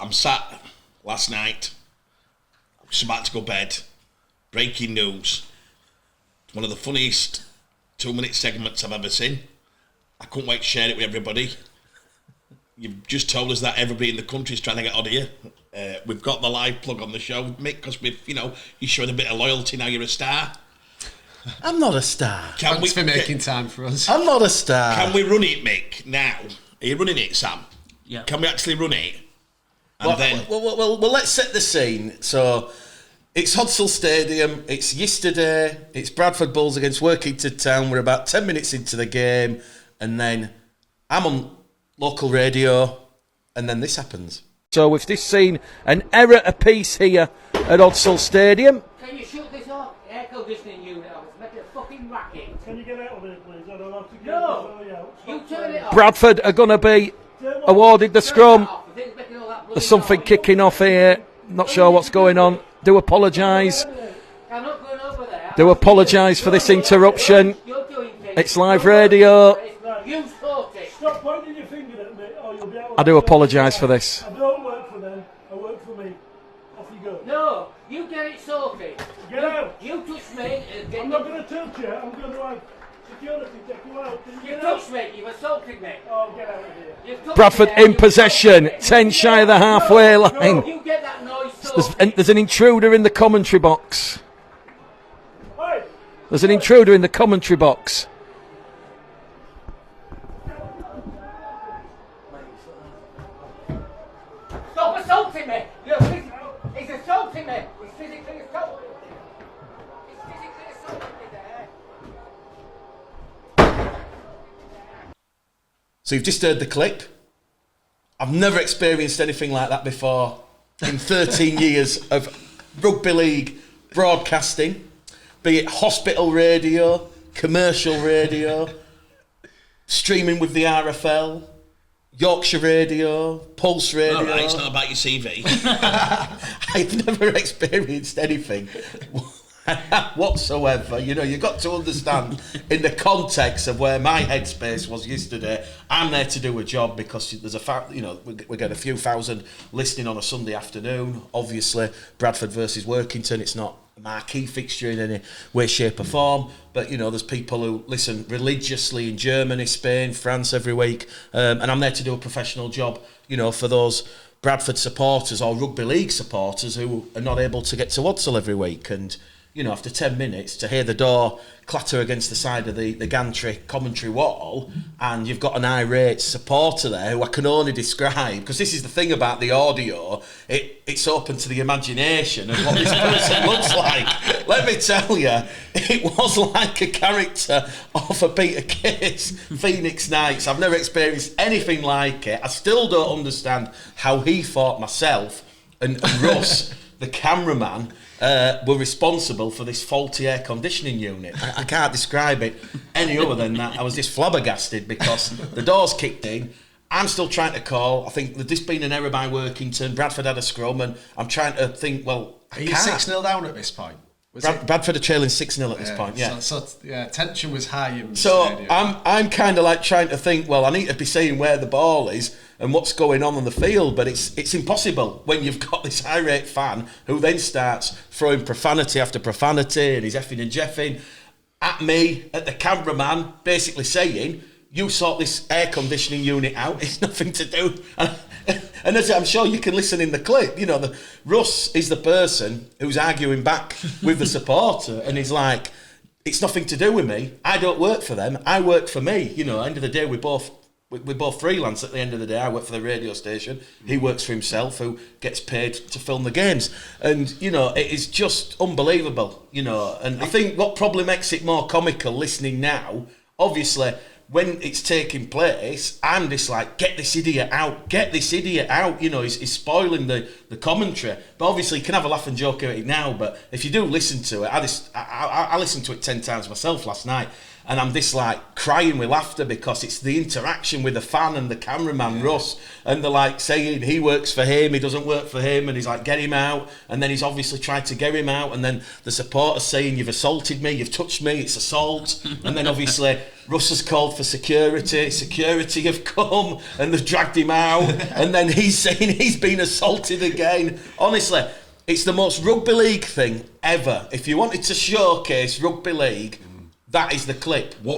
I'm sat last night, I was about to go bed, breaking news. One of the funniest 2-minute segments I've ever seen. I couldn't wait to share it with everybody. You've just told us that everybody in the country is trying to get on here. We've got the live plug on the show, Mick, because you showed a bit of loyalty. Now you're a star. I'm not a star. Thanks for making time for us. I'm not a star. Can we run it, Mick? Now, are you running it, Sam? Yeah. Can we actually run it? And well, let's set the scene. So, it's Hodsall Stadium. It's yesterday. It's Bradford Bulls against Workington Town. We're about 10 minutes into the game, and then I'm on local radio, and then this happens. So we've just seen an error apiece here at Hodsall Stadium. Can you shut this off? Air conditioning unit off. It's making a fucking racket. Can you get out of it, please? I don't have to get No! You turn it off. Bradford are going to be awarded the scrum. There's something kicking off here. Not sure what's going on. Do apologise. I'm not going over there. Do apologise for this interruption. You're doing things. It's live radio. You sort it. Stop pointing your finger at me, or you'll be out of I do apologise for this. I don't work for them. I work for me. Off you go. No, you get it sorted. Get out. You touch me. I'm not going to touch you. I'm going to have security take you out. You touched me. You've assaulted me. Oh, get out of here. You've touched Bradford me. in possession. 10 shy of the halfway line. You get that noise sorted. There's an intruder in the commentary box. Hey. There's an intruder in the commentary box. Stop assaulting me. He's assaulting me. He's physically assaulting me. He's physically assaulting me there. So you've just heard the clip. I've never experienced anything like that before in 13 years of rugby league broadcasting, be it hospital radio, commercial radio, streaming with the RFL, Yorkshire Radio, Pulse Radio. all right, it's not about your CV. I've never experienced anything whatsoever. You've got to understand in the context of where my headspace was yesterday. I'm there to do a job because there's we get a few thousand listening on a Sunday afternoon. Obviously, Bradford versus Workington, it's not a marquee fixture in any way, shape or form, but there's people who listen religiously in Germany, Spain, France every week, and I'm there to do a professional job, for those Bradford supporters or rugby league supporters who are not able to get to Hodsall every week. And after 10 minutes to hear the door clatter against the side of the gantry commentary wall, and you've got an irate supporter there who I can only describe, because this is the thing about the audio, it's open to the imagination of what this person looks like. Let me tell you, it was like a character off a Peter Kay's Phoenix Nights. I've never experienced anything like it. I still don't understand how he thought myself and Russ, the cameraman, were responsible for this faulty air conditioning unit. I can't describe it any other than that. I was just flabbergasted because the doors kicked in. I'm still trying to call. I think there's just been an error by Workington. Bradford had a scrum, and I'm trying to think, well, Are you 6-0 down at this point? Bradford are trailing 6-0 at this point, yeah. So tension was high in the So stadium. I'm kind of like trying to think, well, I need to be seeing where the ball is and what's going on the field, but it's impossible when you've got this irate fan who then starts throwing profanity after profanity, and he's effing and jeffing at me, at the cameraman, basically saying, you sort this air conditioning unit out, it's nothing to do. And as I'm sure you can listen in the clip, Russ is the person who's arguing back with the supporter, and he's like, it's nothing to do with me. I don't work for them. I work for me. End of the day, we're both freelance at the end of the day. I work for the radio station. He works for himself, who gets paid to film the games. And, it is just unbelievable, And I think what probably makes it more comical listening now, obviously, when it's taking place, I'm just like, get this idiot out. He's spoiling the commentary. But obviously, you can have a laugh and joke at it now, but if you do listen to it, I listened to it 10 times myself last night, and I'm this like crying with laughter because it's the interaction with the fan and the cameraman Russ, and they're like saying he works for him, he doesn't work for him, and he's like, get him out, and then he's obviously tried to get him out, and then the supporters saying, you've assaulted me, you've touched me, it's assault, and then obviously Russ has called for security have come and they've dragged him out, and then he's saying he's been assaulted again. Honestly, it's the most rugby league thing ever. If you wanted to showcase rugby league, that is the clip. What